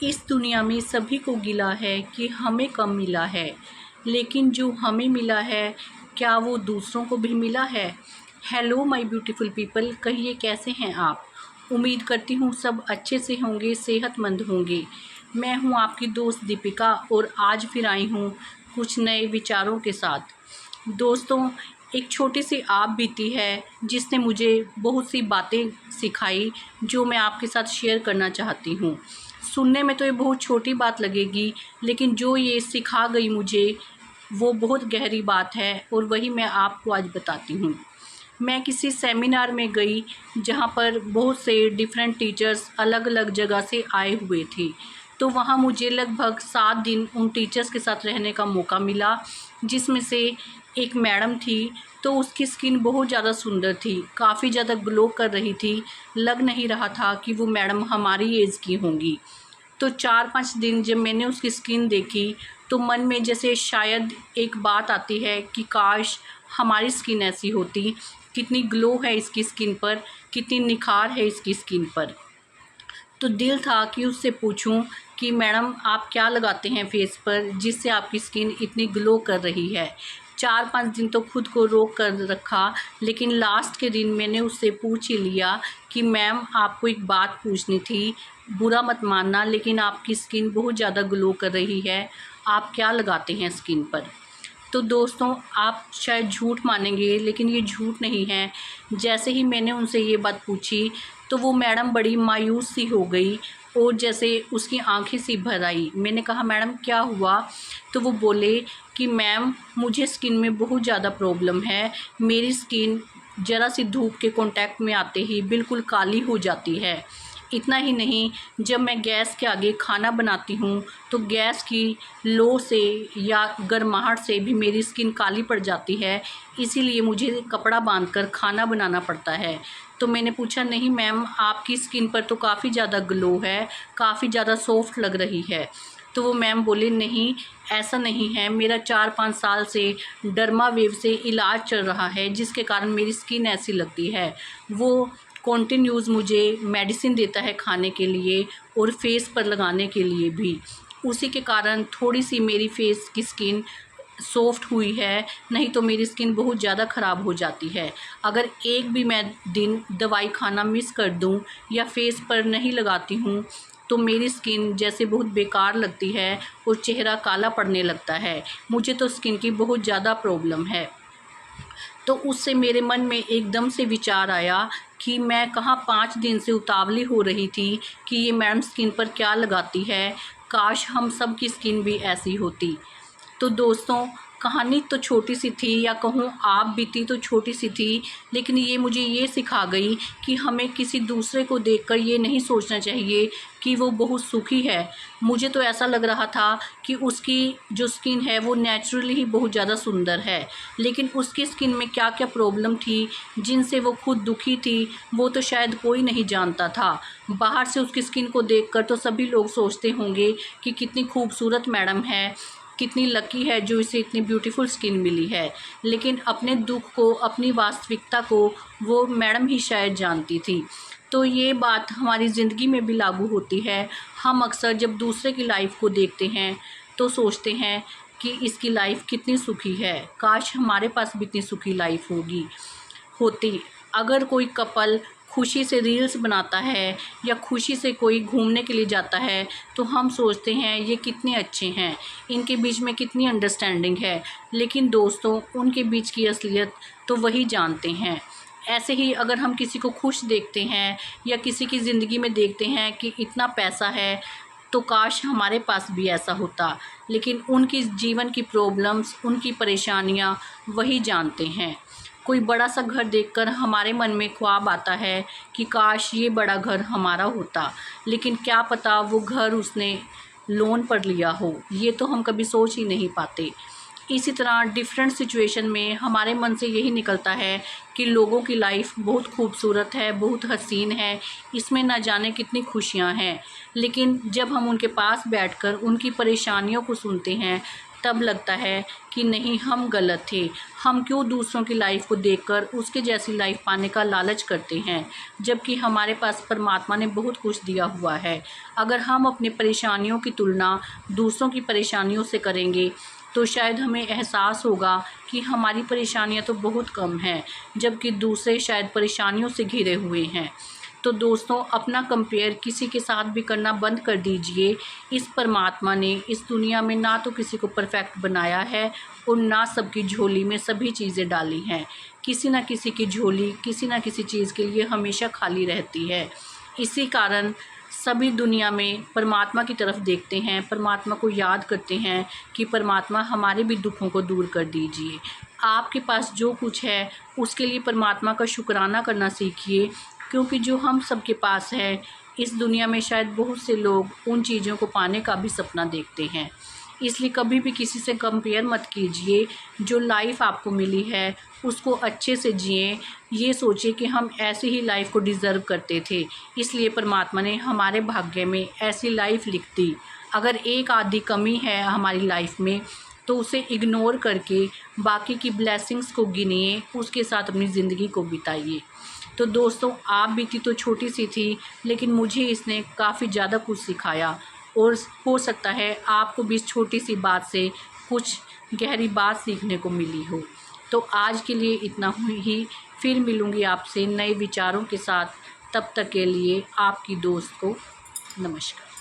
इस दुनिया में सभी को गिला है कि हमें कम मिला है, लेकिन जो हमें मिला है क्या वो दूसरों को भी मिला है। हेलो माय ब्यूटीफुल पीपल, कहिए कैसे हैं आप। उम्मीद करती हूँ सब अच्छे से होंगे, सेहतमंद होंगे। मैं हूँ आपकी दोस्त दीपिका और आज फिर आई हूँ कुछ नए विचारों के साथ। दोस्तों, एक छोटी सी आप बीती है जिसने मुझे बहुत सी बातें सिखाई जो मैं आपके साथ शेयर करना चाहती हूँ। सुनने में तो ये बहुत छोटी बात लगेगी, लेकिन जो ये सिखा गई मुझे वो बहुत गहरी बात है और वही मैं आपको आज बताती हूँ। मैं किसी सेमिनार में गई जहाँ पर बहुत से डिफरेंट टीचर्स अलग अलग जगह से आए हुए थे। तो वहाँ मुझे लगभग 7 दिन उन टीचर्स के साथ रहने का मौका मिला, जिसमें से एक मैडम थी। तो उसकी स्किन बहुत ज़्यादा सुंदर थी, काफ़ी ज़्यादा ग्लो कर रही थी। लग नहीं रहा था कि वो मैडम हमारी एज की होंगी। तो 4-5 दिन जब मैंने उसकी स्किन देखी तो मन में जैसे शायद एक बात आती है कि काश हमारी स्किन ऐसी होती। कितनी ग्लो है इसकी स्किन पर, कितनी निखार है इसकी स्किन पर। तो दिल था कि उससे पूछूं कि मैडम आप क्या लगाते हैं फेस पर जिससे आपकी स्किन इतनी ग्लो कर रही है। 4-5 दिन तो खुद को रोक कर रखा, लेकिन लास्ट के दिन मैंने उससे पूछ ही लिया कि मैम आपको एक बात पूछनी थी, बुरा मत मानना, लेकिन आपकी स्किन बहुत ज़्यादा ग्लो कर रही है, आप क्या लगाते हैं स्किन पर। तो दोस्तों, आप शायद झूठ मानेंगे लेकिन ये झूठ नहीं है। जैसे ही मैंने उनसे ये बात पूछी तो वो मैडम बड़ी मायूस सी हो गई और जैसे उसकी आंखें सी भर आई। मैंने कहा मैडम क्या हुआ। तो वो बोले कि मैम मुझे स्किन में बहुत ज़्यादा प्रॉब्लम है, मेरी स्किन ज़रा सी धूप के कांटेक्ट में आते ही बिल्कुल काली हो जाती है। इतना ही नहीं, जब मैं गैस के आगे खाना बनाती हूँ तो गैस की लो से या गर्माहट से भी मेरी स्किन काली पड़ जाती है, इसीलिए मुझे कपड़ा बांधकर खाना बनाना पड़ता है। तो मैंने पूछा नहीं मैम, आपकी स्किन पर तो काफ़ी ज़्यादा ग्लो है, काफ़ी ज़्यादा सॉफ्ट लग रही है। तो वो मैम बोले नहीं ऐसा नहीं है, मेरा 4-5 साल से डर्मा वेव से इलाज चल रहा है जिसके कारण मेरी स्किन ऐसी लगती है। वो कॉन्टिन्यूज़ मुझे मेडिसिन देता है खाने के लिए और फेस पर लगाने के लिए भी। उसी के कारण थोड़ी सी मेरी फेस की स्किन सॉफ्ट हुई है, नहीं तो मेरी स्किन बहुत ज़्यादा ख़राब हो जाती है। अगर एक भी मैं दिन दवाई खाना मिस कर दूं या फेस पर नहीं लगाती हूं तो मेरी स्किन जैसे बहुत बेकार लगती है और चेहरा काला पड़ने लगता है। मुझे तो स्किन की बहुत ज़्यादा प्रॉब्लम है। तो उससे मेरे मन में एकदम से विचार आया कि मैं कहाँ 5 दिन से उतावली हो रही थी कि ये मैडम स्किन पर क्या लगाती है, काश हम सब की स्किन भी ऐसी होती। तो दोस्तों, कहानी तो छोटी सी थी या कहूँ आप बीती तो छोटी सी थी, लेकिन ये मुझे ये सिखा गई कि हमें किसी दूसरे को देखकर ये नहीं सोचना चाहिए कि वो बहुत सुखी है। मुझे तो ऐसा लग रहा था कि उसकी जो स्किन है वो नेचुरली ही बहुत ज़्यादा सुंदर है, लेकिन उसकी स्किन में क्या क्या प्रॉब्लम थी जिनसे वो खुद दुखी थी वो तो शायद कोई नहीं जानता था। बाहर से उसकी स्किन को देखकर तो सभी लोग सोचते होंगे कि कितनी खूबसूरत मैडम है, कितनी लकी है जो इसे इतनी ब्यूटीफुल स्किन मिली है, लेकिन अपने दुख को, अपनी वास्तविकता को वो मैडम ही शायद जानती थी। तो ये बात हमारी ज़िंदगी में भी लागू होती है। हम अक्सर जब दूसरे की लाइफ को देखते हैं तो सोचते हैं कि इसकी लाइफ कितनी सुखी है, काश हमारे पास भी इतनी सुखी लाइफ होती। अगर कोई कपल खुशी से रील्स बनाता है या खुशी से कोई घूमने के लिए जाता है तो हम सोचते हैं ये कितने अच्छे हैं, इनके बीच में कितनी अंडरस्टैंडिंग है, लेकिन दोस्तों उनके बीच की असलियत तो वही जानते हैं। ऐसे ही अगर हम किसी को खुश देखते हैं या किसी की ज़िंदगी में देखते हैं कि इतना पैसा है तो काश हमारे पास भी ऐसा होता, लेकिन उनकी जीवन की प्रॉब्लम्स, उनकी परेशानियां वही जानते हैं। कोई बड़ा सा घर देखकर हमारे मन में ख्वाब आता है कि काश ये बड़ा घर हमारा होता, लेकिन क्या पता वो घर उसने लोन पर लिया हो, ये तो हम कभी सोच ही नहीं पाते। इसी तरह डिफरेंट सिचुएशन में हमारे मन से यही निकलता है कि लोगों की लाइफ बहुत खूबसूरत है, बहुत हसीन है, इसमें ना जाने कितनी खुशियां हैं, लेकिन जब हम उनके पास बैठकर उनकी परेशानियों को सुनते हैं तब लगता है कि नहीं, हम गलत थे। हम क्यों दूसरों की लाइफ को देखकर उसके जैसी लाइफ पाने का लालच करते हैं, जबकि हमारे पास परमात्मा ने बहुत कुछ दिया हुआ है। अगर हम अपनी परेशानियों की तुलना दूसरों की परेशानियों से करेंगे तो शायद हमें एहसास होगा कि हमारी परेशानियां तो बहुत कम हैं, जबकि दूसरे शायद परेशानियों से घिरे हुए हैं। तो दोस्तों, अपना कंपेयर किसी के साथ भी करना बंद कर दीजिए। इस परमात्मा ने इस दुनिया में ना तो किसी को परफेक्ट बनाया है और ना सबकी झोली में सभी चीज़ें डाली हैं। किसी ना किसी की झोली किसी ना किसी चीज़ के लिए हमेशा खाली रहती है। इसी कारण सभी दुनिया में परमात्मा की तरफ देखते हैं, परमात्मा को याद करते हैं कि परमात्मा हमारे भी दुखों को दूर कर दीजिए। आपके पास जो कुछ है उसके लिए परमात्मा का शुक्राना करना सीखिए, क्योंकि जो हम सबके पास है, इस दुनिया में शायद बहुत से लोग उन चीज़ों को पाने का भी सपना देखते हैं। इसलिए कभी भी किसी से कंपेयर मत कीजिए। जो लाइफ आपको मिली है उसको अच्छे से जिएं। ये सोचिए कि हम ऐसी ही लाइफ को डिज़र्व करते थे, इसलिए परमात्मा ने हमारे भाग्य में ऐसी लाइफ लिख दी। अगर एक आधी कमी है हमारी लाइफ में तो उसे इग्नोर करके बाकी की ब्लेसिंग्स को गिनिए, उसके साथ अपनी ज़िंदगी को बिताइए। तो दोस्तों, आप बीती तो छोटी सी थी, लेकिन मुझे इसने काफ़ी ज़्यादा कुछ सिखाया और हो सकता है आपको भी इस छोटी सी बात से कुछ गहरी बात सीखने को मिली हो। तो आज के लिए इतना ही। फिर मिलूँगी आपसे नए विचारों के साथ। तब तक के लिए आपकी दोस्त को नमस्कार।